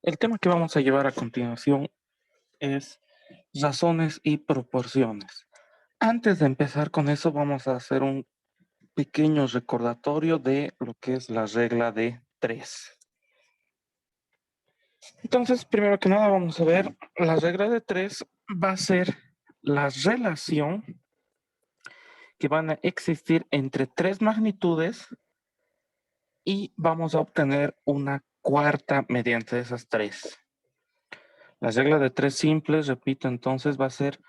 El tema que vamos a llevar a continuación es razones y proporciones. Antes de empezar con eso, vamos a hacer un pequeño recordatorio de lo que es la regla de tres. Entonces, primero que nada, vamos a ver, la regla de tres va a ser la relación que van a existir entre tres magnitudes y vamos a obtener una cuarta mediante esas tres. La regla de tres simples, repito, entonces va a ser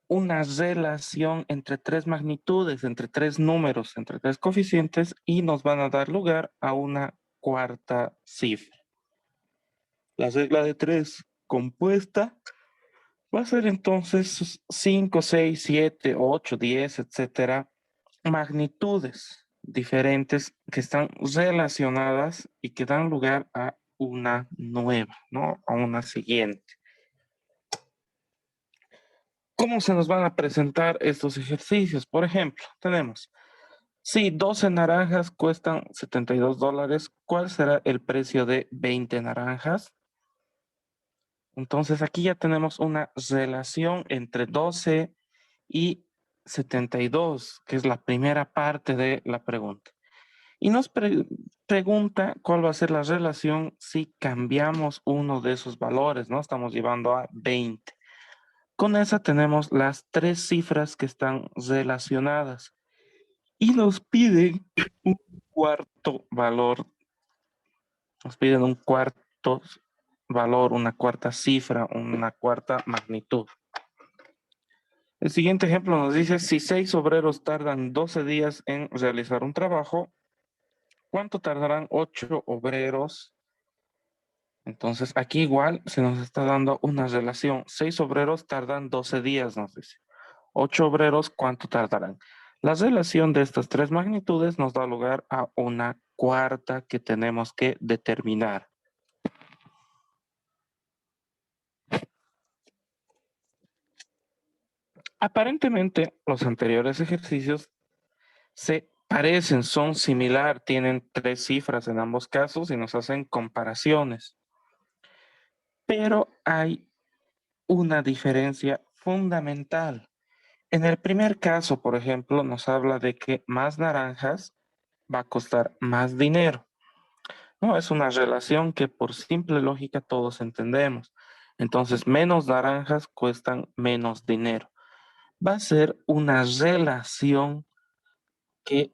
una relación entre tres magnitudes, entre tres números, entre tres coeficientes y nos van a dar lugar a una cuarta cifra. La regla de tres compuesta va a ser entonces 5, 6, 7, 8, 10, etcétera, magnitudes diferentes que están relacionadas y que dan lugar a una nueva, ¿no? A una siguiente. ¿Cómo se nos van a presentar estos ejercicios? Por ejemplo, tenemos, si 12 naranjas cuestan $72, ¿cuál será el precio de 20 naranjas? Entonces aquí ya tenemos una relación entre 12 y 72, que es la primera parte de la pregunta. Y nos pregunta cuál va a ser la relación si cambiamos uno de esos valores, ¿no? Estamos llevando a 20. Con esa tenemos las tres cifras que están relacionadas y nos piden un cuarto valor, nos piden un cuarto valor, una cuarta cifra, una cuarta magnitud. El siguiente ejemplo nos dice, si 6 obreros tardan 12 días en realizar un trabajo, ¿cuánto tardarán 8 obreros? Entonces aquí igual se nos está dando una relación. 6 obreros tardan 12 días, nos dice. 8 obreros, ¿cuánto tardarán? La relación de estas tres magnitudes nos da lugar a una cuarta que tenemos que determinar. Aparentemente, los anteriores ejercicios se parecen, son similar, tienen tres cifras en ambos casos y nos hacen comparaciones. Pero hay una diferencia fundamental. En el primer caso, por ejemplo, nos habla de que más naranjas va a costar más dinero. No, es una relación que por simple lógica todos entendemos. Entonces, menos naranjas cuestan menos dinero. Va a ser una relación que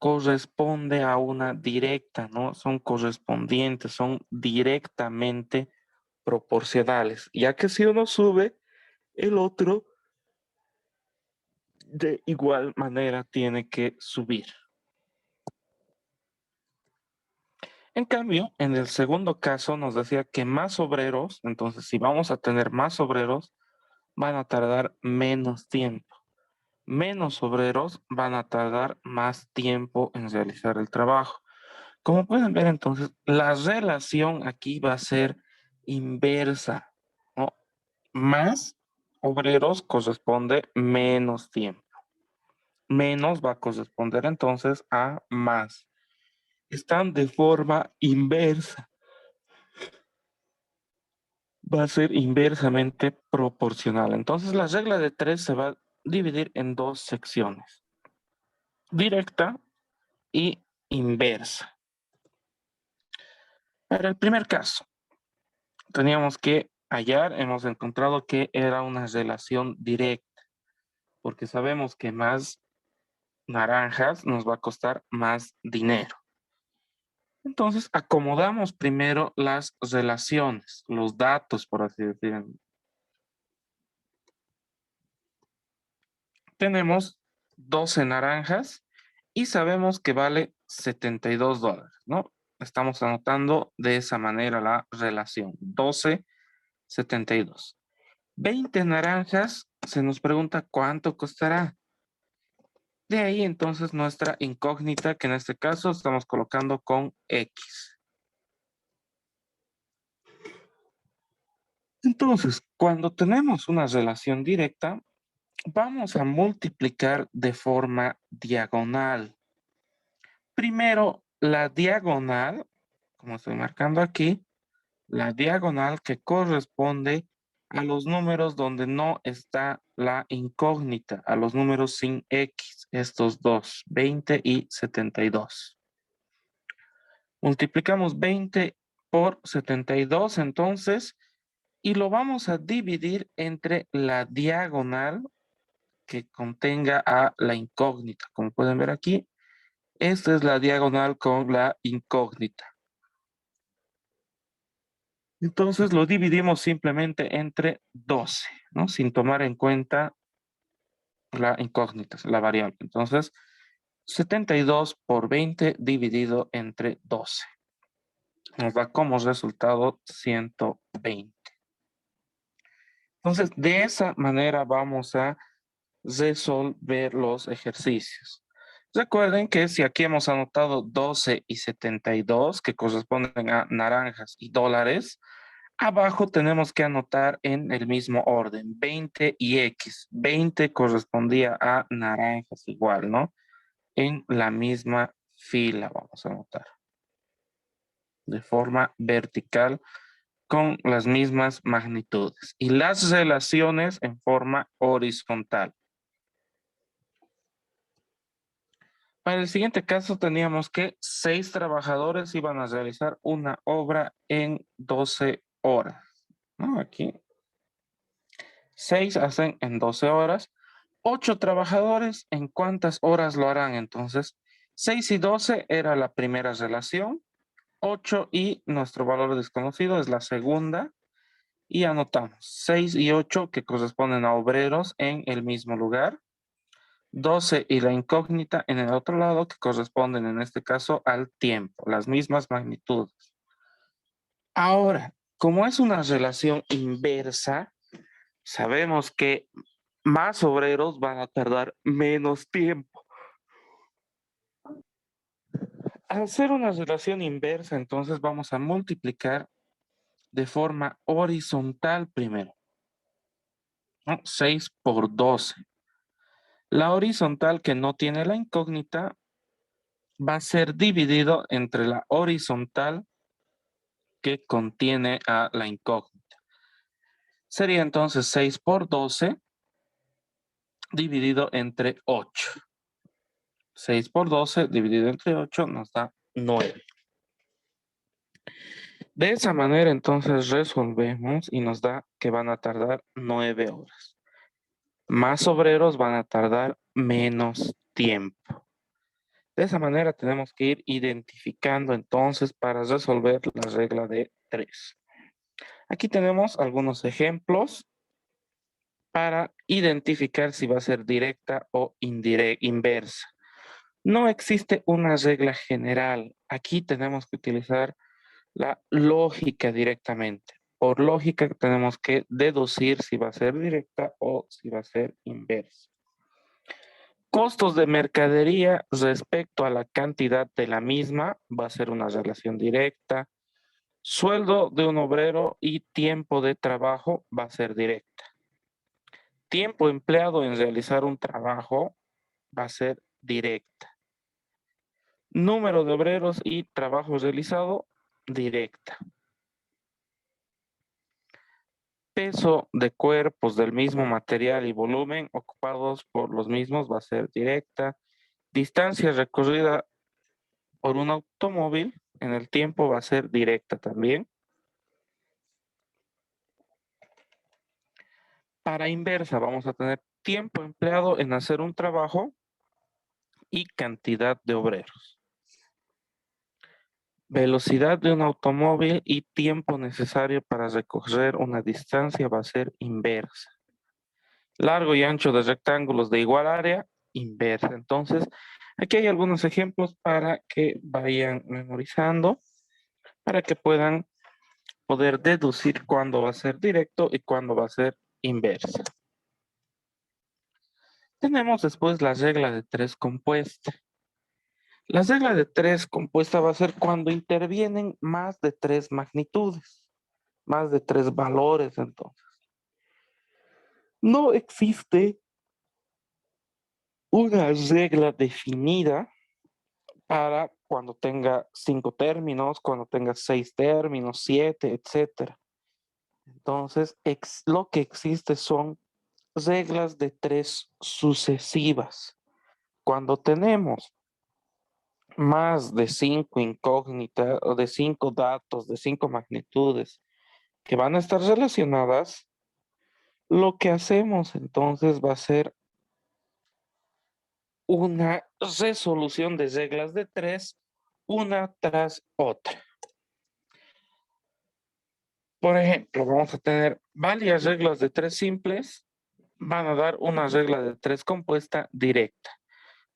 corresponde a una directa, ¿no? Son correspondientes, son directamente proporcionales, ya que si uno sube, el otro de igual manera tiene que subir. En cambio, en el segundo caso nos decía que más obreros, entonces si vamos a tener más obreros, van a tardar menos tiempo. Menos obreros van a tardar más tiempo en realizar el trabajo. Como pueden ver, entonces, la relación aquí va a ser inversa, ¿no? Más obreros corresponde menos tiempo. Menos va a corresponder entonces a más. Están de forma inversa. Va a ser inversamente proporcional. Entonces, la regla de tres se va a dividir en dos secciones. Directa y inversa. Para el primer caso, teníamos que hallar, hemos encontrado que era una relación directa, porque sabemos que más naranjas nos va a costar más dinero. Entonces, acomodamos primero las relaciones, los datos, por así decirlo. Tenemos 12 naranjas y sabemos que vale $72, ¿no? Estamos anotando de esa manera la relación, 12, 72. 20 naranjas, se nos pregunta cuánto costará. De ahí entonces nuestra incógnita, que en este caso estamos colocando con X. Entonces, cuando tenemos una relación directa, vamos a multiplicar de forma diagonal. Primero, la diagonal, como estoy marcando aquí, la diagonal que corresponde a los números donde no está la incógnita, a los números sin X, estos dos, 20 y 72. Multiplicamos 20 por 72 entonces, y lo vamos a dividir entre la diagonal que contenga a la incógnita. Como pueden ver aquí, esta es la diagonal con la incógnita. Entonces lo dividimos simplemente entre 12, ¿no? Sin tomar en cuenta la incógnita, la variable. Entonces, 72 por 20 dividido entre 12. Nos da como resultado 120. Entonces, de esa manera vamos a resolver los ejercicios. Recuerden que si aquí hemos anotado 12 y 72, que corresponden a naranjas y dólares, abajo tenemos que anotar en el mismo orden, 20 y X. 20 correspondía a naranjas igual, ¿no? En la misma fila vamos a anotar. De forma vertical con las mismas magnitudes. Y las relaciones en forma horizontal. Para el siguiente caso teníamos que 6 trabajadores iban a realizar una obra en 12 horas. ¿No? Aquí 6 hacen en 12 horas. 8 trabajadores, ¿en cuántas horas lo harán? Entonces, 6 y 12 era la primera relación. 8 y nuestro valor desconocido es la segunda. Y anotamos 6 y 8 que corresponden a obreros en el mismo lugar. 12 y la incógnita en el otro lado que corresponden en este caso al tiempo, las mismas magnitudes. Ahora, como es una relación inversa, sabemos que más obreros van a tardar menos tiempo. Al hacer una relación inversa, entonces vamos a multiplicar de forma horizontal primero, ¿no? 6 por 12. La horizontal que no tiene la incógnita va a ser dividido entre la horizontal que contiene a la incógnita. Sería entonces 6 por 12 dividido entre 8. 6 por 12 dividido entre 8 nos da 9. De esa manera entonces resolvemos y nos da que van a tardar 9 horas. Más obreros van a tardar menos tiempo. De esa manera tenemos que ir identificando entonces para resolver la regla de 3. Aquí tenemos algunos ejemplos para identificar si va a ser directa o inversa. No existe una regla general. Aquí tenemos que utilizar la lógica directamente. Por lógica tenemos que deducir si va a ser directa o si va a ser inversa. Costos de mercadería respecto a la cantidad de la misma va a ser una relación directa. Sueldo de un obrero y tiempo de trabajo va a ser directa. Tiempo empleado en realizar un trabajo va a ser directa. Número de obreros y trabajo realizado, directa. Peso de cuerpos del mismo material y volumen ocupados por los mismos va a ser directa. Distancia recorrida por un automóvil en el tiempo va a ser directa también. Para inversa vamos a tener tiempo empleado en hacer un trabajo y cantidad de obreros. Velocidad de un automóvil y tiempo necesario para recorrer una distancia va a ser inversa. Largo y ancho de rectángulos de igual área, inversa. Entonces, aquí hay algunos ejemplos para que vayan memorizando, para que puedan poder deducir cuándo va a ser directo y cuándo va a ser inversa. Tenemos después la regla de 3 compuesta. La regla de 3 compuesta va a ser cuando intervienen más de 3 magnitudes, más de 3 valores entonces. No existe una regla definida para cuando tenga 5 términos, cuando tenga 6 términos, 7, etcétera. Entonces, lo que existe son reglas de 3 sucesivas. Cuando tenemos más de 5 incógnitas o de 5 datos, de 5 magnitudes que van a estar relacionadas, lo que hacemos entonces va a ser una resolución de reglas de 3, una tras otra. Por ejemplo, vamos a tener varias reglas de 3 simples, van a dar una regla de 3 compuesta directa.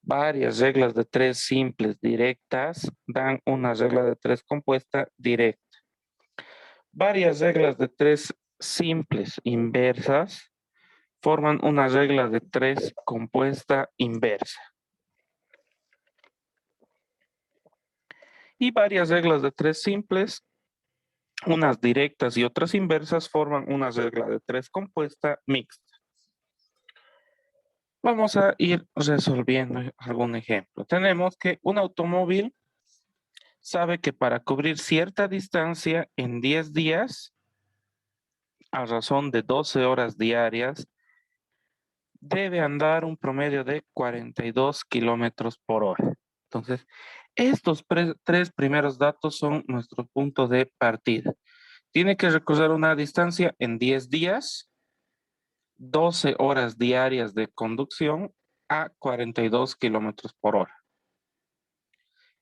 Varias reglas de 3 simples directas dan una regla de 3 compuesta directa. Varias reglas de 3 simples inversas forman una regla de 3 compuesta inversa. Y varias reglas de 3 simples, unas directas y otras inversas, forman una regla de 3 compuesta mixta. Vamos a ir resolviendo algún ejemplo. Tenemos que un automóvil sabe que para cubrir cierta distancia en 10 días, a razón de 12 horas diarias, debe andar un promedio de 42 kilómetros por hora. Entonces, estos tres primeros datos son nuestro punto de partida. Tiene que recorrer una distancia en 10 días, 12 horas diarias de conducción a 42 kilómetros por hora.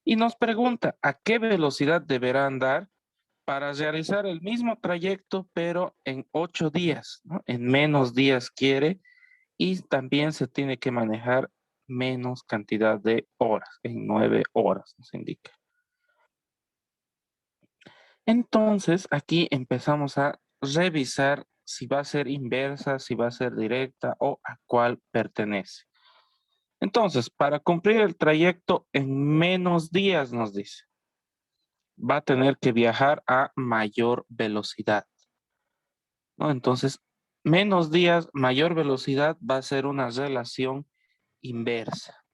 Y nos pregunta a qué velocidad deberá andar para realizar el mismo trayecto, pero en 8 días, ¿no? En menos días quiere, y también se tiene que manejar menos cantidad de horas, en 9 horas nos indica. Entonces, aquí empezamos a revisar si va a ser inversa, si va a ser directa o a cuál pertenece. Entonces, para cumplir el trayecto en menos días, nos dice, va a tener que viajar a mayor velocidad, ¿no? Entonces, menos días, mayor velocidad va a ser una relación inversa.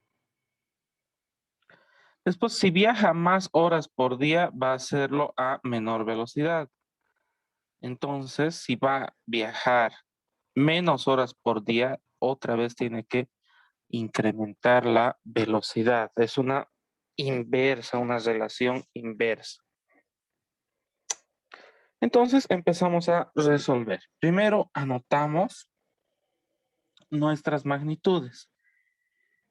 Después, si viaja más horas por día, va a hacerlo a menor velocidad. Entonces, si va a viajar menos horas por día, otra vez tiene que incrementar la velocidad. Es una inversa, una relación inversa. Entonces, empezamos a resolver. Primero, anotamos nuestras magnitudes.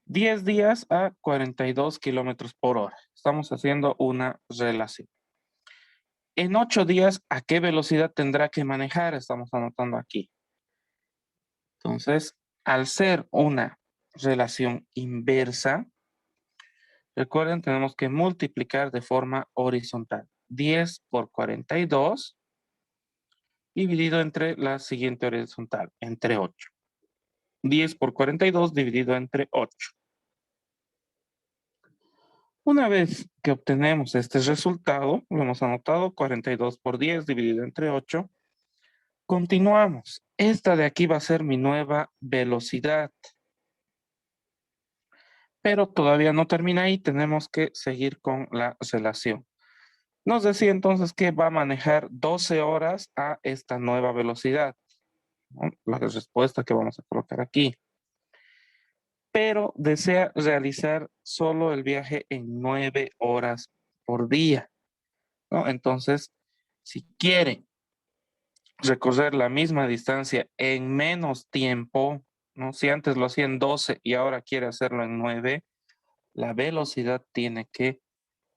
10 días a 42 kilómetros por hora. Estamos haciendo una relación. En 8 días, ¿a qué velocidad tendrá que manejar? Estamos anotando aquí. Entonces, al ser una relación inversa, recuerden, tenemos que multiplicar de forma horizontal. 10 por 42 dividido entre la siguiente horizontal, entre 8. 10 por 42 dividido entre 8. Una vez que obtenemos este resultado, lo hemos anotado, 42 por 10 dividido entre 8, continuamos. Esta de aquí va a ser mi nueva velocidad. Pero todavía no termina ahí, tenemos que seguir con la relación. Nos decía entonces que va a manejar 12 horas a esta nueva velocidad, ¿no? La respuesta que vamos a colocar aquí. Pero desea realizar solo el viaje en 9 horas por día, ¿no? Entonces, si quiere recorrer la misma distancia en menos tiempo, ¿no? Si antes lo hacía en 12 y ahora quiere hacerlo en 9, la velocidad tiene que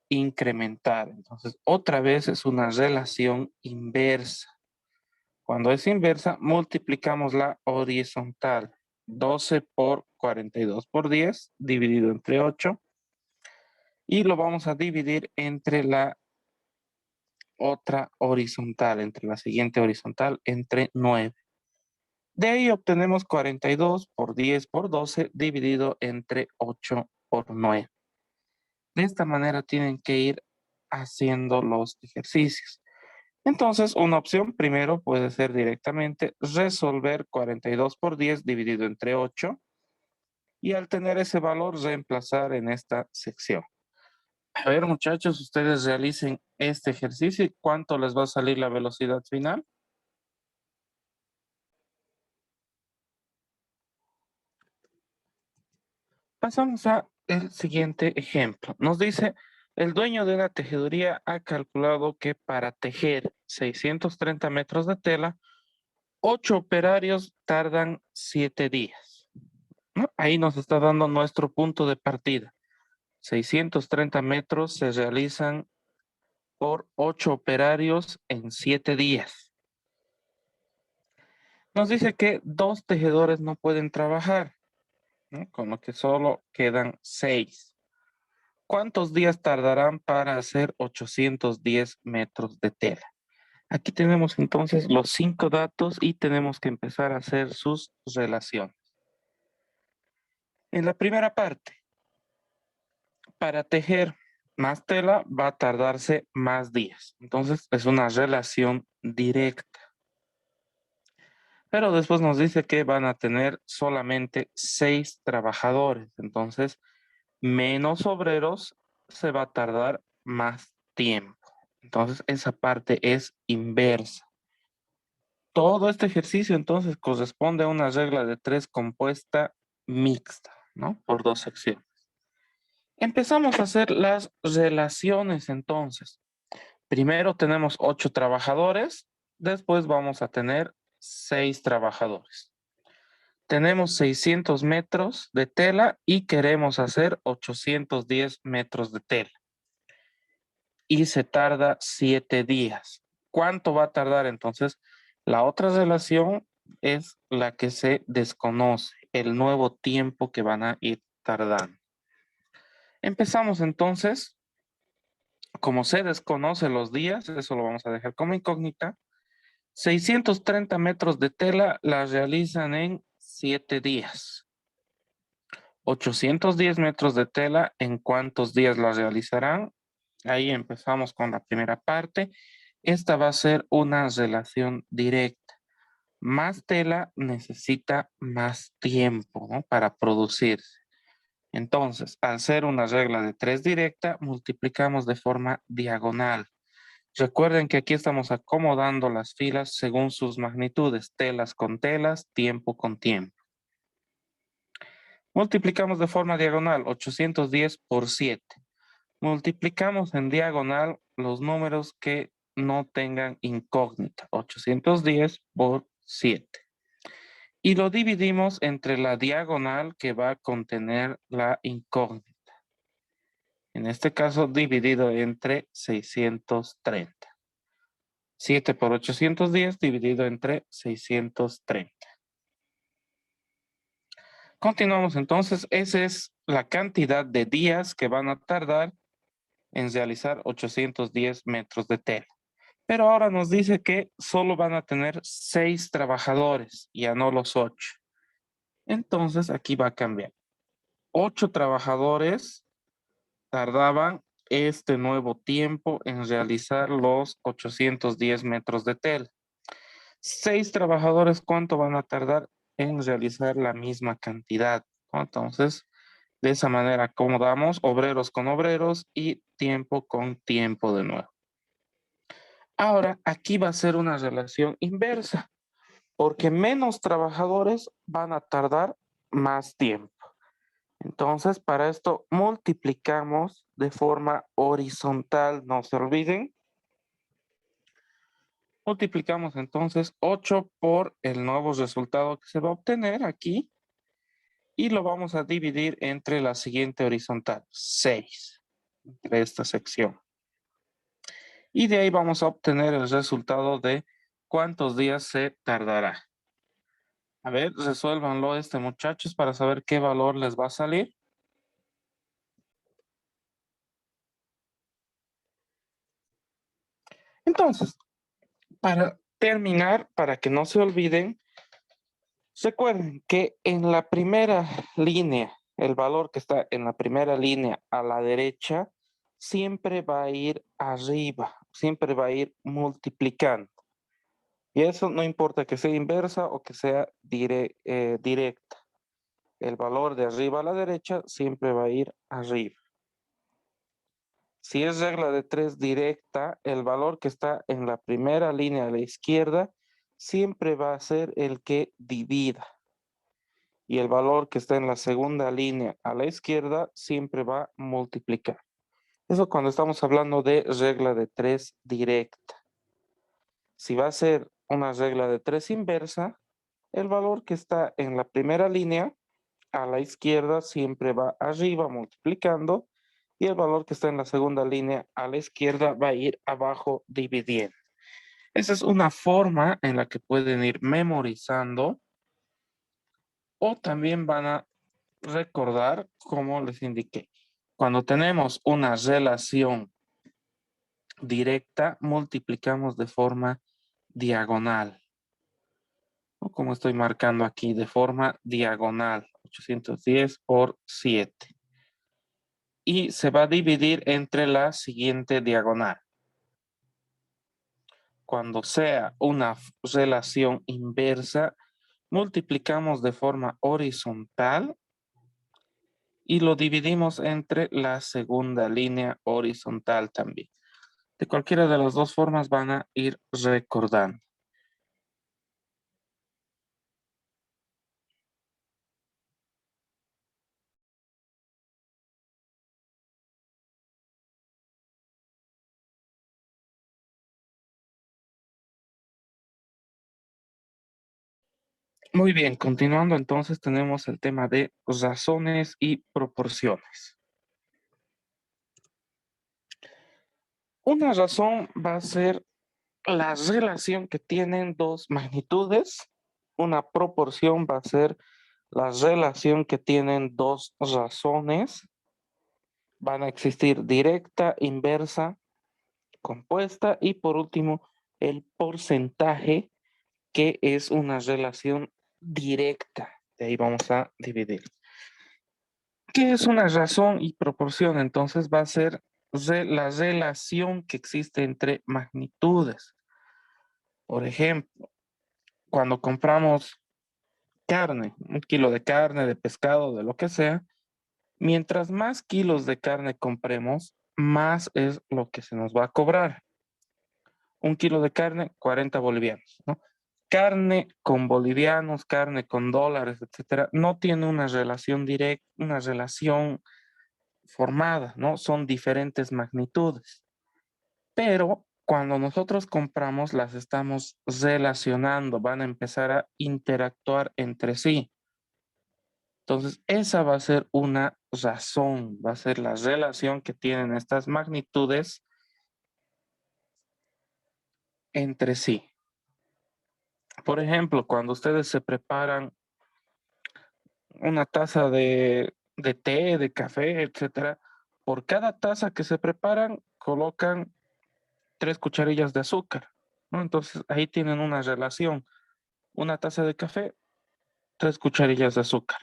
incrementar. Entonces, otra vez es una relación inversa. Cuando es inversa, multiplicamos la horizontal. 12 por 42 por 10, dividido entre 8. Y lo vamos a dividir entre la otra horizontal, entre la siguiente horizontal, entre 9. De ahí obtenemos 42 por 10 por 12, dividido entre 8 por 9. De esta manera tienen que ir haciendo los ejercicios. Entonces, una opción primero puede ser directamente resolver 42 por 10 dividido entre 8 y al tener ese valor reemplazar en esta sección. A ver, muchachos, ustedes realicen este ejercicio y ¿cuánto les va a salir la velocidad final? Pasamos a el siguiente ejemplo. Nos dice, el dueño de una tejeduría ha calculado que para tejer 630 metros de tela, 8 operarios tardan 7 días. ¿No? Ahí nos está dando nuestro punto de partida. 630 metros se realizan por 8 operarios en 7 días. Nos dice que 2 tejedores no pueden trabajar, ¿no? Con lo que solo quedan 6. ¿Cuántos días tardarán para hacer 810 metros de tela? Aquí tenemos entonces los 5 datos y tenemos que empezar a hacer sus relaciones. En la primera parte, para tejer más tela va a tardarse más días. Entonces es una relación directa. Pero después nos dice que van a tener solamente 6 trabajadores. Entonces, menos obreros se va a tardar más tiempo. Entonces, esa parte es inversa. Todo este ejercicio entonces corresponde a una regla de 3 compuesta mixta, ¿no? Por 2 secciones. Empezamos a hacer las relaciones entonces. Primero tenemos 8 trabajadores, después vamos a tener 6 trabajadores. Tenemos 600 metros de tela y queremos hacer 810 metros de tela. Y se tarda 7 días. ¿Cuánto va a tardar entonces? La otra relación es la que se desconoce, el nuevo tiempo que van a ir tardando. Empezamos entonces, como se desconoce los días, eso lo vamos a dejar como incógnita. 630 metros de tela la realizan en 7 días. 810 metros de tela, ¿en cuántos días la realizarán? Ahí empezamos con la primera parte. Esta va a ser una relación directa. Más tela necesita más tiempo, ¿no? Para producirse. Entonces, al ser una regla de 3 directa, multiplicamos de forma diagonal. Recuerden que aquí estamos acomodando las filas según sus magnitudes, telas con telas, tiempo con tiempo. Multiplicamos de forma diagonal 810 por 7. Multiplicamos en diagonal los números que no tengan incógnita. 810 por 7. Y lo dividimos entre la diagonal que va a contener la incógnita. En este caso, dividido entre 630. 7 por 810 dividido entre 630. Continuamos entonces. Esa es la cantidad de días que van a tardar en realizar 810 metros de tela. Pero ahora nos dice que solo van a tener 6 trabajadores, ya no los 8. Entonces aquí va a cambiar. 8 trabajadores tardaban este nuevo tiempo en realizar los 810 metros de tela. 6 trabajadores, ¿cuánto van a tardar en realizar la misma cantidad? Entonces, de esa manera acomodamos obreros con obreros y tiempo con tiempo de nuevo. Ahora, aquí va a ser una relación inversa, porque menos trabajadores van a tardar más tiempo. Entonces, para esto multiplicamos de forma horizontal, no se olviden. Multiplicamos entonces 8 por el nuevo resultado que se va a obtener aquí y lo vamos a dividir entre la siguiente horizontal, 6, entre esta sección. Y de ahí vamos a obtener el resultado de cuántos días se tardará. A ver, resuélvanlo muchachos para saber qué valor les va a salir. Entonces, para terminar, para que no se olviden, recuerden que en la primera línea, el valor que está en la primera línea a la derecha, siempre va a ir arriba, siempre va a ir multiplicando. Y eso no importa que sea inversa o que sea directa. El valor de arriba a la derecha siempre va a ir arriba. Si es regla de 3 directa, el valor que está en la primera línea a la izquierda siempre va a ser el que divida. Y el valor que está en la segunda línea a la izquierda siempre va a multiplicar. Eso cuando estamos hablando de regla de 3 directa. Si va a ser una regla de 3 inversa, el valor que está en la primera línea a la izquierda siempre va arriba multiplicando y el valor que está en la segunda línea a la izquierda va a ir abajo dividiendo. Esa es una forma en la que pueden ir memorizando o también van a recordar, como les indiqué. Cuando tenemos una relación directa, multiplicamos de forma diagonal, o como estoy marcando aquí, de forma diagonal, 810 por 7. Y se va a dividir entre la siguiente diagonal. Cuando sea una relación inversa, multiplicamos de forma horizontal y lo dividimos entre la segunda línea horizontal también. De cualquiera de las dos formas van a ir recordando. Muy bien, continuando entonces tenemos el tema de razones y proporciones. Una razón va a ser la relación que tienen dos magnitudes. Una proporción va a ser la relación que tienen dos razones. Van a existir directa, inversa, compuesta y por último el porcentaje que es una relación directa. De ahí vamos a dividir. ¿Qué es una razón y proporción? Entonces va a ser la relación que existe entre magnitudes. Por ejemplo, cuando compramos carne, un kilo de carne, de pescado, de lo que sea, mientras más kilos de carne compremos, más es lo que se nos va a cobrar. Un kilo de carne, 40 bolivianos, ¿no? Carne con bolivianos, carne con dólares, etcétera, no tiene una relación directa, una relación formada, ¿no? Son diferentes magnitudes. Pero cuando nosotros compramos, las estamos relacionando, van a empezar a interactuar entre sí. Entonces, esa va a ser una razón, va a ser la relación que tienen estas magnitudes entre sí. Por ejemplo, cuando ustedes se preparan una taza de té, de café, etcétera, por cada taza que se preparan, colocan 3 cucharillas de azúcar, ¿no? Entonces, ahí tienen una relación. Una taza de café, 3 cucharillas de azúcar.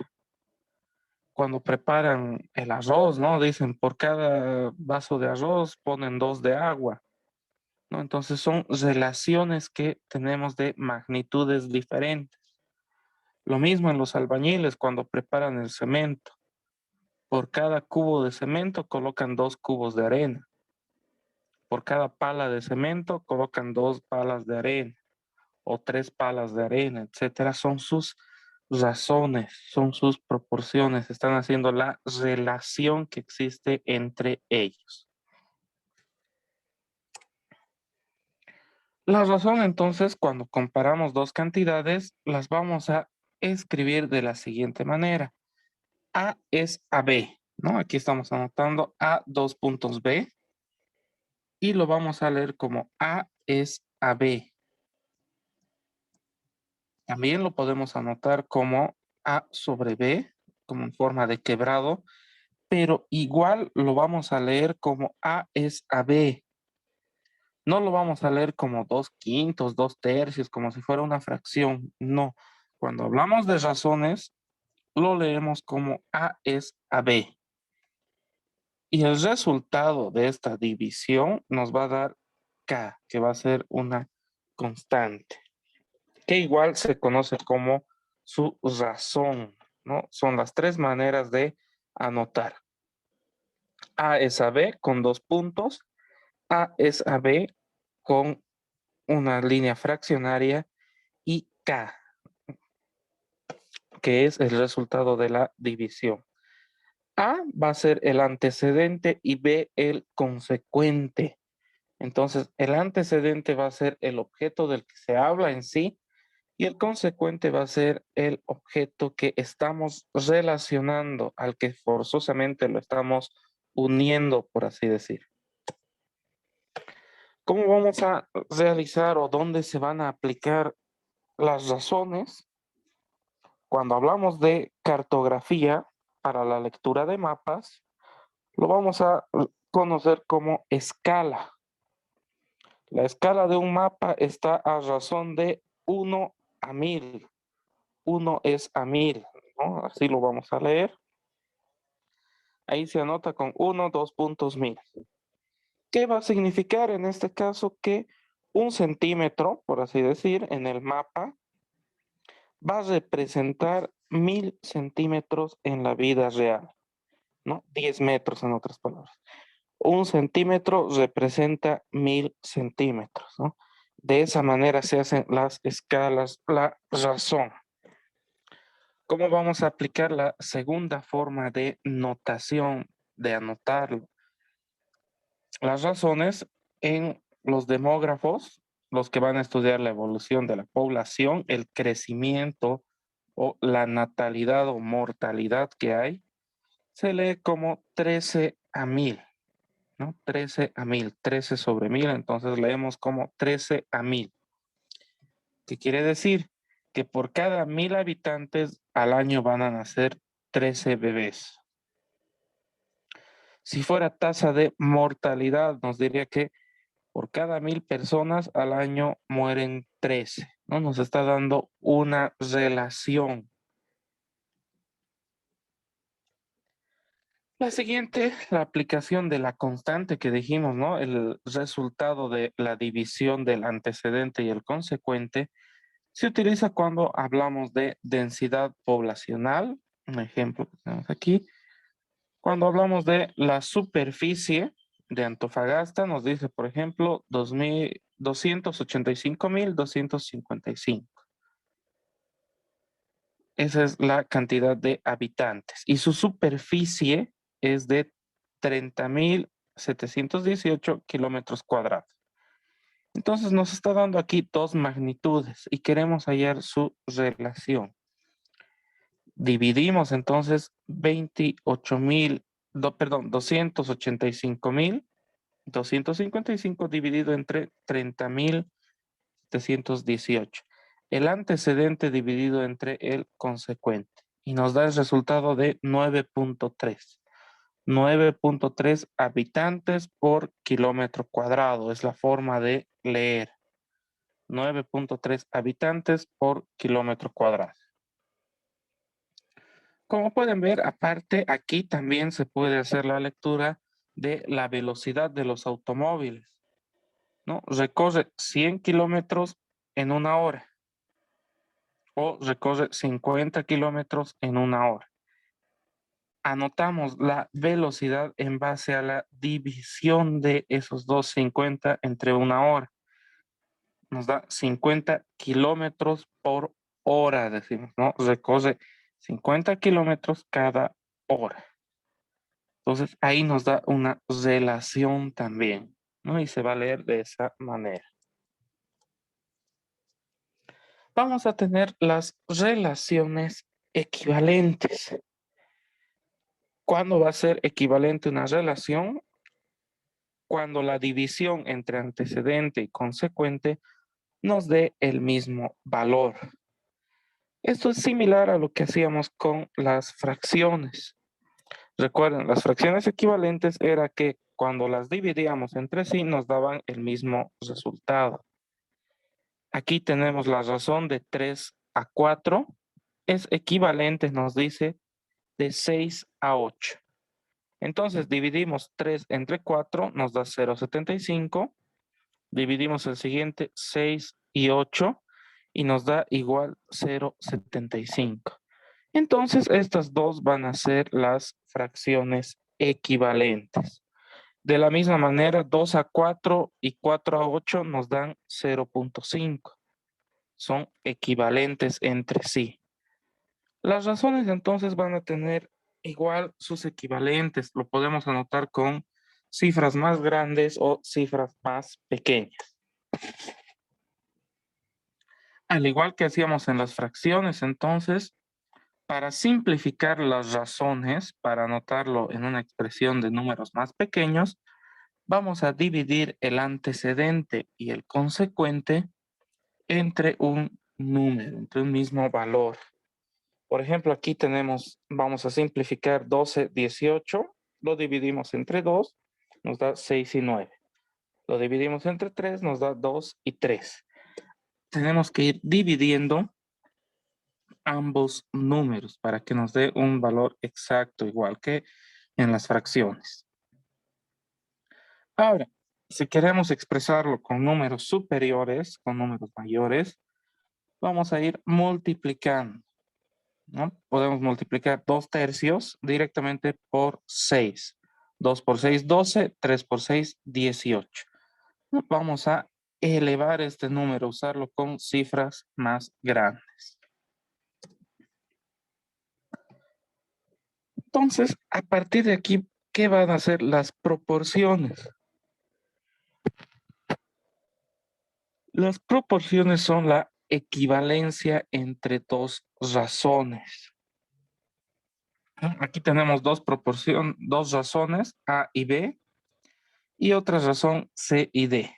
Cuando preparan el arroz, ¿no? Dicen, por cada vaso de arroz ponen 2 de agua, ¿no? Entonces son relaciones que tenemos de magnitudes diferentes. Lo mismo en los albañiles cuando preparan el cemento. Por cada cubo de cemento colocan 2 cubos de arena. Por cada pala de cemento colocan 2 palas de arena o 3 palas de arena, etcétera. Son sus razones, son sus proporciones, están haciendo la relación que existe entre ellos. La razón entonces, cuando comparamos dos cantidades, las vamos a escribir de la siguiente manera. A es a B, ¿no? Aquí estamos anotando A dos puntos B y lo vamos a leer como A es a B. También lo podemos anotar como A sobre B, como en forma de quebrado, pero igual lo vamos a leer como A es a B. No lo vamos a leer como 2/5, 2/3, como si fuera una fracción. No. Cuando hablamos de razones, lo leemos como A es a B. Y el resultado de esta división nos va a dar K, que va a ser una constante, que igual se conoce como su razón, ¿no? Son las 3 maneras de anotar. A es a B con 2 puntos, A es a B con una línea fraccionaria y K, que es el resultado de la división. A va a ser el antecedente y B el consecuente. Entonces, el antecedente va a ser el objeto del que se habla en sí y el consecuente va a ser el objeto que estamos relacionando, al que forzosamente lo estamos uniendo, por así decir. ¿Cómo vamos a realizar o dónde se van a aplicar las razones? Cuando hablamos de cartografía para la lectura de mapas, lo vamos a conocer como escala. La escala de un mapa está a razón de 1 a 1000. 1 es a 1000, ¿no? Así lo vamos a leer. Ahí se anota con 1, 2 puntos 1000. ¿Qué va a significar en este caso? Que 1 centímetro, por así decir, en el mapa va a representar 1000 centímetros en la vida real, ¿no? 10 metros en otras palabras. 1 centímetro representa 1000 centímetros, ¿no? De esa manera se hacen las escalas, la razón. ¿Cómo vamos a aplicar la segunda forma de notación, de anotarlo? Las razones en los demógrafos, los que van a estudiar la evolución de la población, el crecimiento o la natalidad o mortalidad que hay, se lee como 13 a 1000, ¿no? 13 a 1000, 13 sobre 1000, entonces leemos como 13 a 1000. ¿Qué quiere decir? Que por cada 1000 habitantes al año van a nacer 13 bebés. Si fuera tasa de mortalidad, nos diría que por cada 1000 personas al año mueren 13, ¿no? Nos está dando una relación. La siguiente, la aplicación de la constante que dijimos, ¿no? El resultado de la división del antecedente y el consecuente se utiliza cuando hablamos de densidad poblacional, un ejemplo que tenemos aquí. Cuando hablamos de la superficie de Antofagasta, nos dice, por ejemplo, 285.255. Esa es la cantidad de habitantes. Y su superficie es de 30.718 kilómetros cuadrados. Entonces nos está dando aquí dos magnitudes y queremos hallar su relación. Dividimos entonces 285.255 dividido entre 30.718. El antecedente dividido entre el consecuente. Y nos da el resultado de 9.3. 9.3 habitantes por kilómetro cuadrado. Es la forma de leer. 9.3 habitantes por kilómetro cuadrado. Como pueden ver, aparte, aquí también se puede hacer la lectura de la velocidad de los automóviles, ¿no? Recorre 100 kilómetros en una hora o recorre 50 kilómetros en una hora. Anotamos la velocidad en base a la división de esos 250 entre una hora. Nos da 50 kilómetros por hora, decimos, ¿no? Recorre 50 kilómetros cada hora. Entonces ahí nos da una relación también, ¿no? Y se va a leer de esa manera. Vamos a tener las relaciones equivalentes. ¿Cuándo va a ser equivalente una relación? Cuando la división entre antecedente y consecuente nos dé el mismo valor. Esto es similar a lo que hacíamos con las fracciones. Recuerden, las fracciones equivalentes era que cuando las dividíamos entre sí nos daban el mismo resultado. Aquí tenemos la razón de 3 a 4. Es equivalente, nos dice, de 6 a 8. Entonces dividimos 3 entre 4, nos da 0,75. Dividimos el siguiente, 6 y 8, y nos da igual 0,75. Entonces estas dos van a ser las fracciones equivalentes. De la misma manera, 2 a 4 y 4 a 8 nos dan 0.5. Son equivalentes entre sí. Las razones entonces van a tener igual sus equivalentes. Lo podemos anotar con cifras más grandes o cifras más pequeñas. Al igual que hacíamos en las fracciones, entonces, para simplificar las razones, para anotarlo en una expresión de números más pequeños, vamos a dividir el antecedente y el consecuente entre un número, entre un mismo valor. Por ejemplo, aquí tenemos, vamos a simplificar 12, 18, lo dividimos entre 2, nos da 6 y 9. Lo dividimos entre 3, nos da 2 y 3. Tenemos que ir dividiendo ambos números para que nos dé un valor exacto, igual que en las fracciones. Ahora, si queremos expresarlo con números superiores, con números mayores, vamos a ir multiplicando, ¿no? Podemos multiplicar 2/3 directamente por 6. 2 por 6, 12, 3 por 6, 18. Vamos a elevar este número, usarlo con cifras más grandes. Entonces, a partir de aquí, ¿qué van a ser las proporciones? Las proporciones son la equivalencia entre dos razones. Aquí tenemos dos razones, A y B, y otra razón, C y D.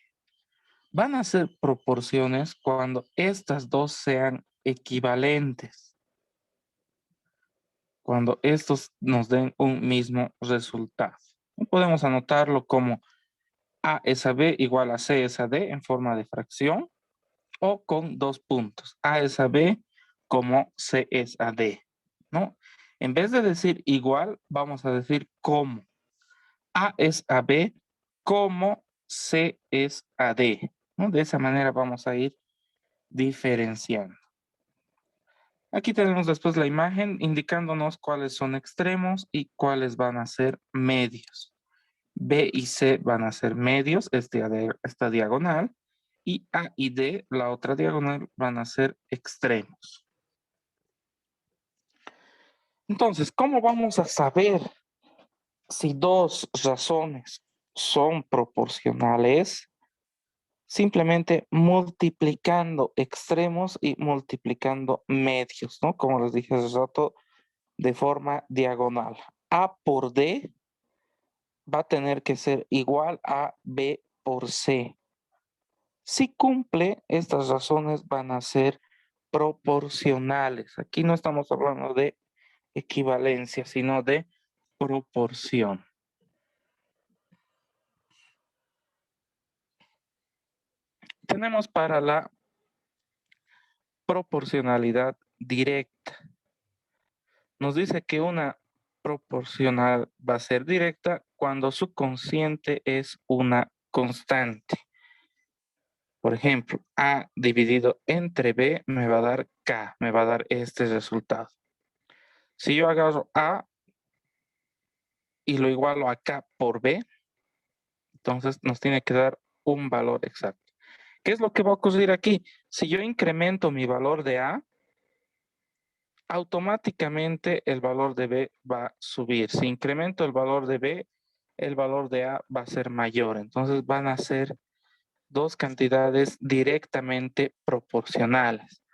Van a ser proporciones cuando estas dos sean equivalentes, cuando estos nos den un mismo resultado. Podemos anotarlo como A es a B igual a C es a D en forma de fracción, o con 2 puntos. A es a B como C es a D, ¿no? En vez de decir igual, vamos a decir como. A es a B como C es a D, ¿no? De esa manera vamos a ir diferenciando. Aquí tenemos después la imagen indicándonos cuáles son extremos y cuáles van a ser medios. B y C van a ser medios, esta diagonal, y A y D, la otra diagonal, van a ser extremos. Entonces, ¿cómo vamos a saber si dos razones son proporcionales? Simplemente multiplicando extremos y multiplicando medios, ¿no? Como les dije hace rato, de forma diagonal. A por D va a tener que ser igual a B por C. Si cumple, estas razones van a ser proporcionales. Aquí no estamos hablando de equivalencia, sino de proporción. Tenemos para la proporcionalidad directa. Nos dice que una proporcional va a ser directa cuando su cociente es una constante. Por ejemplo, A dividido entre B me va a dar K, me va a dar este resultado. Si yo agarro A y lo igualo a K por B, entonces nos tiene que dar un valor exacto. ¿Qué es lo que va a ocurrir aquí? Si yo incremento mi valor de A, automáticamente el valor de B va a subir. Si incremento el valor de B, el valor de A va a ser mayor. Entonces van a ser dos cantidades directamente proporcionales.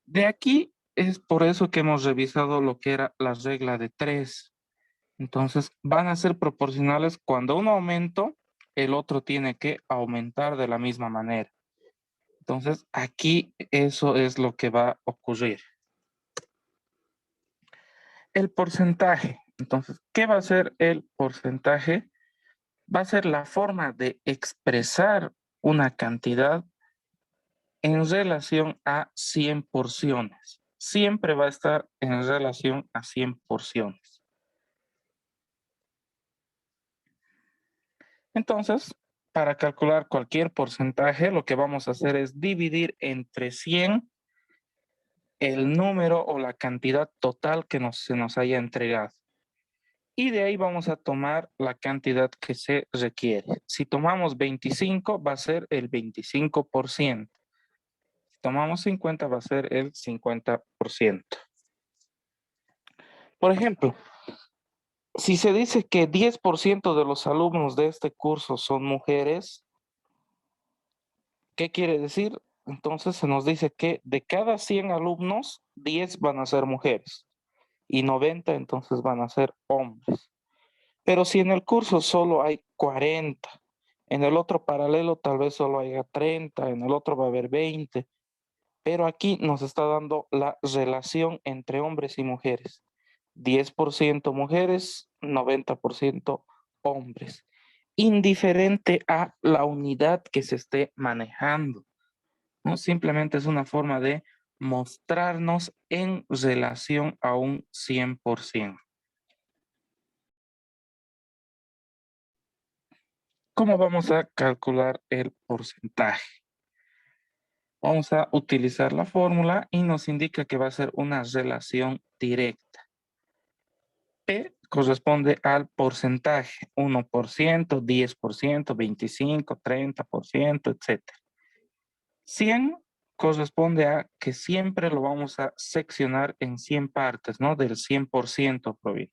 De aquí es por eso que hemos revisado lo que era la regla de 3. Entonces van a ser proporcionales cuando uno aumenta, el otro tiene que aumentar de la misma manera. Entonces aquí eso es lo que va a ocurrir. El porcentaje. Entonces, ¿qué va a ser el porcentaje? Va a ser la forma de expresar una cantidad en relación a 100 porciones. Siempre va a estar en relación a 100 porciones. Entonces, para calcular cualquier porcentaje, lo que vamos a hacer es dividir entre 100 el número o la cantidad total que se nos haya entregado. Y de ahí vamos a tomar la cantidad que se requiere. Si tomamos 25, va a ser el 25%. Si tomamos 50, va a ser el 50%. Por ejemplo, si se dice que 10% de los alumnos de este curso son mujeres, ¿qué quiere decir? Entonces se nos dice que de cada 100 alumnos, 10 van a ser mujeres y 90 entonces van a ser hombres. Pero si en el curso solo hay 40, en el otro paralelo tal vez solo haya 30, en el otro va a haber 20, pero aquí nos está dando la relación entre hombres y mujeres. 10% mujeres, 90% hombres, indiferente a la unidad que se esté manejando, ¿no? Simplemente es una forma de mostrarnos en relación a un 100%. ¿Cómo vamos a calcular el porcentaje? Vamos a utilizar la fórmula y nos indica que va a ser una relación directa. P corresponde al porcentaje, 1%, 10%, 25, 30%, etc. 100 corresponde a que siempre lo vamos a seccionar en 100 partes, ¿no? Del 100% proviene.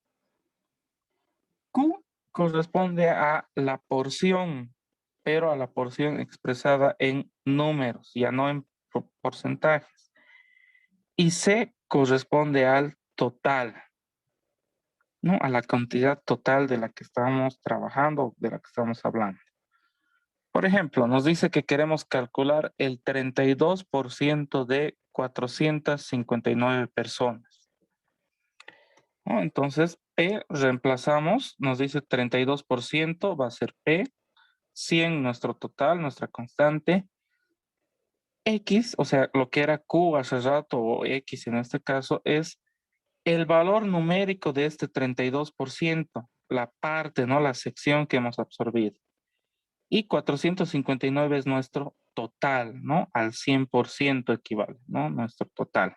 Q corresponde a la porción, pero a la porción expresada en números, ya no en porcentajes. Y C corresponde al total, ¿no? A la cantidad total de la que estamos trabajando, de la que estamos hablando. Por ejemplo, nos dice que queremos calcular el 32% de 459 personas, ¿no? Entonces, P reemplazamos, nos dice 32%, va a ser P, 100 nuestro total, nuestra constante, X, o sea, lo que era Q hace rato, o X en este caso, es el valor numérico de este 32%, la parte, ¿no? La sección que hemos absorbido. Y 459 es nuestro total, ¿no? Al 100% equivale, ¿no? Nuestro total.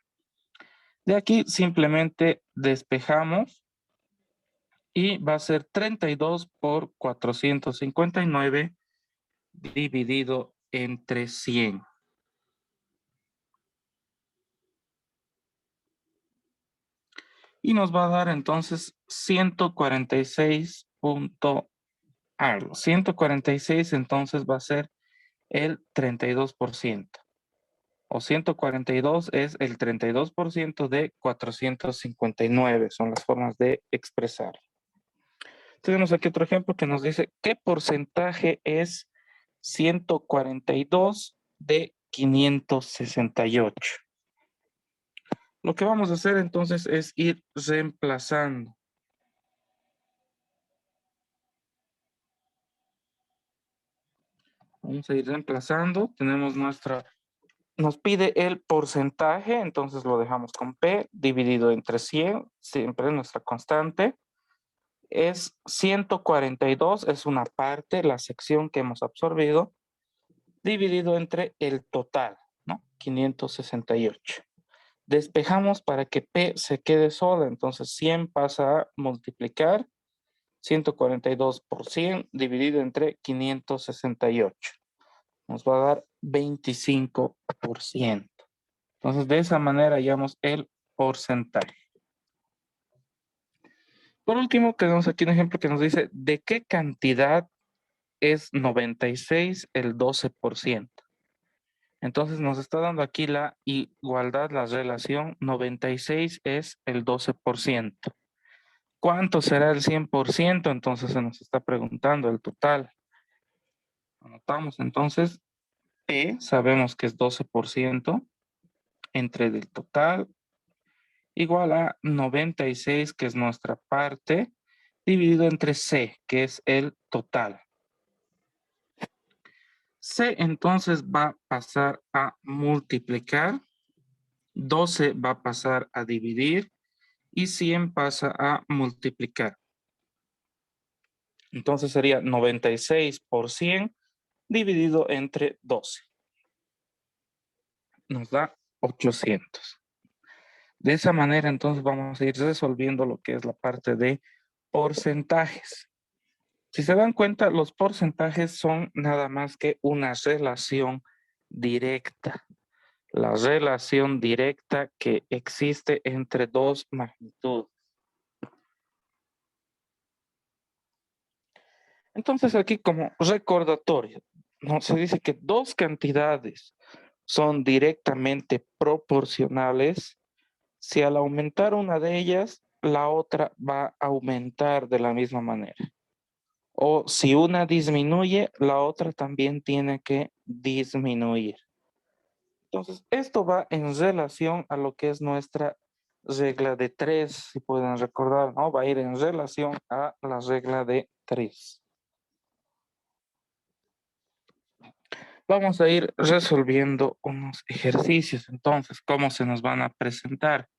De aquí simplemente despejamos y va a ser 32 por 459 dividido entre 100. Y nos va a dar entonces 146 punto algo. 146 entonces va a ser el 32%. O 142 es el 32% de 459. Son las formas de expresar. Tenemos aquí otro ejemplo que nos dice, ¿qué porcentaje es 142 de 568? Lo que vamos a hacer entonces es ir reemplazando. Vamos a ir reemplazando. Tenemos nuestra, nos pide el porcentaje, entonces lo dejamos con P dividido entre 100, siempre nuestra constante. Es 142, es una parte, la sección que hemos absorbido, dividido entre el total, ¿no? 568. Despejamos para que P se quede sola, entonces 100 pasa a multiplicar 142 por 100 dividido entre 568. Nos va a dar 25%. Entonces, de esa manera hallamos el porcentaje. Por último, tenemos aquí un ejemplo que nos dice de qué cantidad es 96 el 12%. Entonces nos está dando aquí la igualdad, la relación 96 es el 12%. ¿Cuánto será el 100%? Entonces se nos está preguntando el total. Anotamos entonces P, sabemos que es 12% entre del total igual a 96, que es nuestra parte, dividido entre C, que es el total. C entonces va a pasar a multiplicar, 12 va a pasar a dividir y 100 pasa a multiplicar. Entonces sería 96 por 100 dividido entre 12. Nos da 800. De esa manera entonces vamos a ir resolviendo lo que es la parte de porcentajes. Si se dan cuenta, los porcentajes son nada más que una relación directa. La relación directa que existe entre dos magnitudes. Entonces aquí como recordatorio, ¿no? Se dice que dos cantidades son directamente proporcionales si al aumentar una de ellas, la otra va a aumentar de la misma manera. O si una disminuye, la otra también tiene que disminuir. Entonces, esto va en relación a lo que es nuestra regla de 3, si pueden recordar, ¿no? Va a ir en relación a la regla de 3. Vamos a ir resolviendo unos ejercicios. Entonces, ¿cómo se nos van a presentar?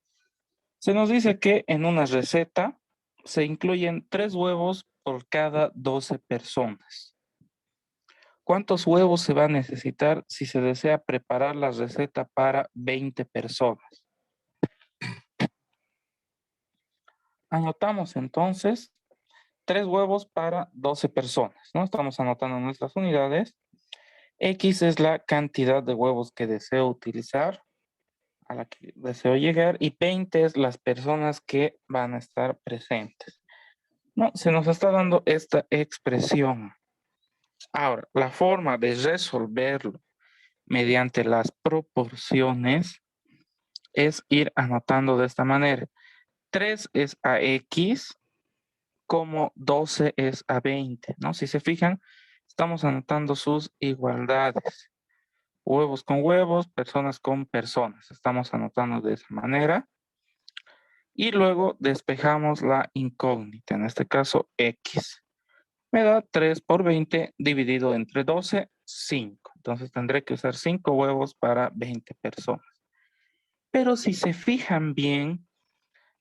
Se nos dice que en una receta se incluyen 3 huevos por cada 12 personas. ¿Cuántos huevos se va a necesitar si se desea preparar la receta para 20 personas? Anotamos entonces 3 huevos para 12 personas, ¿no? Estamos anotando nuestras unidades. X es la cantidad de huevos que deseo utilizar, a la que deseo llegar, y 20 es las personas que van a estar presentes. No, se nos está dando esta expresión. Ahora, la forma de resolverlo mediante las proporciones es ir anotando de esta manera. 3 es a X, como 12 es a 20, ¿no? Si se fijan, estamos anotando sus igualdades. Huevos con huevos, personas con personas. Estamos anotando de esa manera. Y luego despejamos la incógnita, en este caso X. Me da 3 por 20 dividido entre 12, 5. Entonces tendré que usar 5 huevos para 20 personas. Pero si se fijan bien,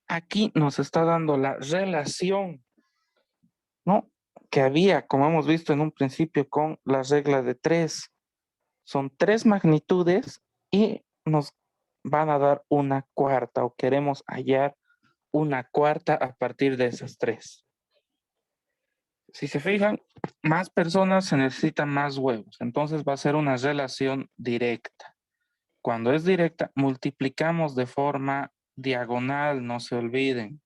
aquí nos está dando la relación, ¿no? Que había, como hemos visto en un principio, con la regla de 3. Son 3 magnitudes y nos van a dar una cuarta o queremos hallar una cuarta a partir de esas 3. Si se fijan, más personas se necesitan más huevos. Entonces va a ser una relación directa. Cuando es directa, multiplicamos de forma diagonal, no se olviden.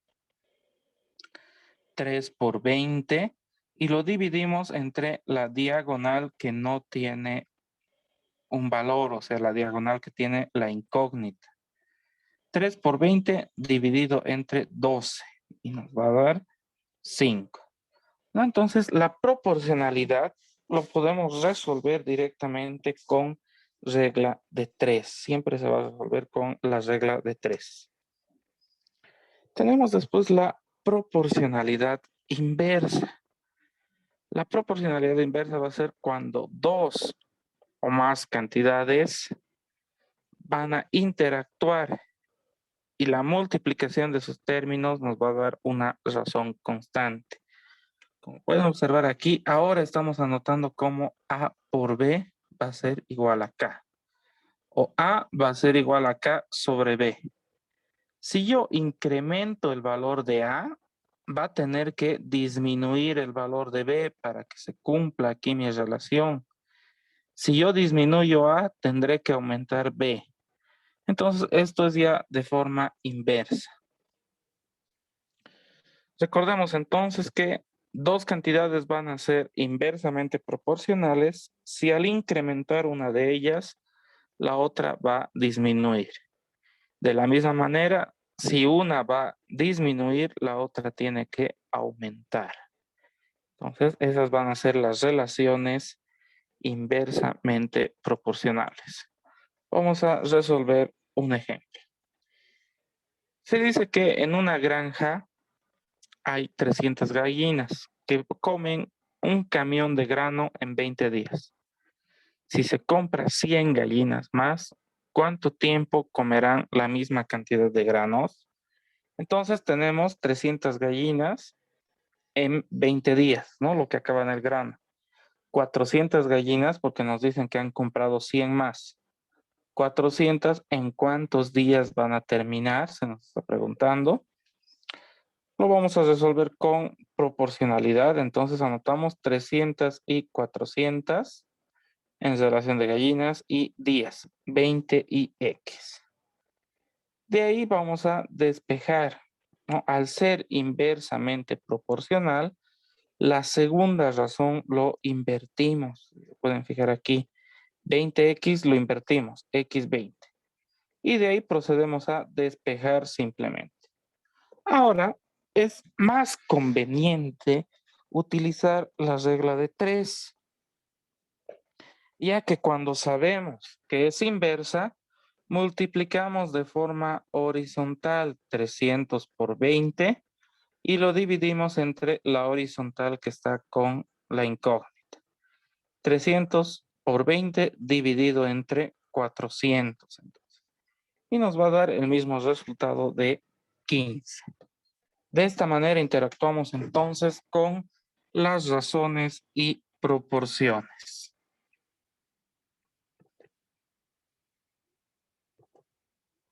3 por 20 y lo dividimos entre la diagonal que no tiene un valor, o sea, la diagonal que tiene la incógnita. 3 por 20 dividido entre 12 y nos va a dar 5. ¿No? Entonces, la proporcionalidad lo podemos resolver directamente con regla de 3. Siempre se va a resolver con la regla de 3. Tenemos después la proporcionalidad inversa. La proporcionalidad inversa va a ser cuando 2 o más cantidades van a interactuar y la multiplicación de sus términos nos va a dar una razón constante. Como pueden observar aquí, ahora estamos anotando como A por B va a ser igual a K. O A va a ser igual a K sobre B. Si yo incremento el valor de A, va a tener que disminuir el valor de B para que se cumpla aquí mi relación. Si yo disminuyo A, tendré que aumentar B. Entonces, esto es ya de forma inversa. Recordemos entonces que dos cantidades van a ser inversamente proporcionales si al incrementar una de ellas, la otra va a disminuir. De la misma manera, si una va a disminuir, la otra tiene que aumentar. Entonces, esas van a ser las relaciones inversamente proporcionales. Vamos a resolver un ejemplo. Se dice que en una granja hay 300 gallinas que comen un camión de grano en 20 días. Si se compra 100 gallinas más, ¿cuánto tiempo comerán la misma cantidad de granos? Entonces tenemos 300 gallinas en 20 días, ¿no? Lo que acaba en el grano. 400 gallinas porque nos dicen que han comprado 100 más. 400, ¿en cuántos días van a terminar? Se nos está preguntando. Lo vamos a resolver con proporcionalidad. Entonces anotamos 300 y 400 en relación de gallinas y días, 20 y X. De ahí vamos a despejar, ¿no? Al ser inversamente proporcional, la segunda razón lo invertimos. Pueden fijar aquí, 20X lo invertimos, X20. Y de ahí procedemos a despejar simplemente. Ahora, es más conveniente utilizar la regla de 3, ya que cuando sabemos que es inversa, multiplicamos de forma horizontal 300 por 20 y lo dividimos entre la horizontal que está con la incógnita. 300 por 20 dividido entre 400. Entonces, y nos va a dar el mismo resultado de 15. De esta manera interactuamos entonces con las razones y proporciones.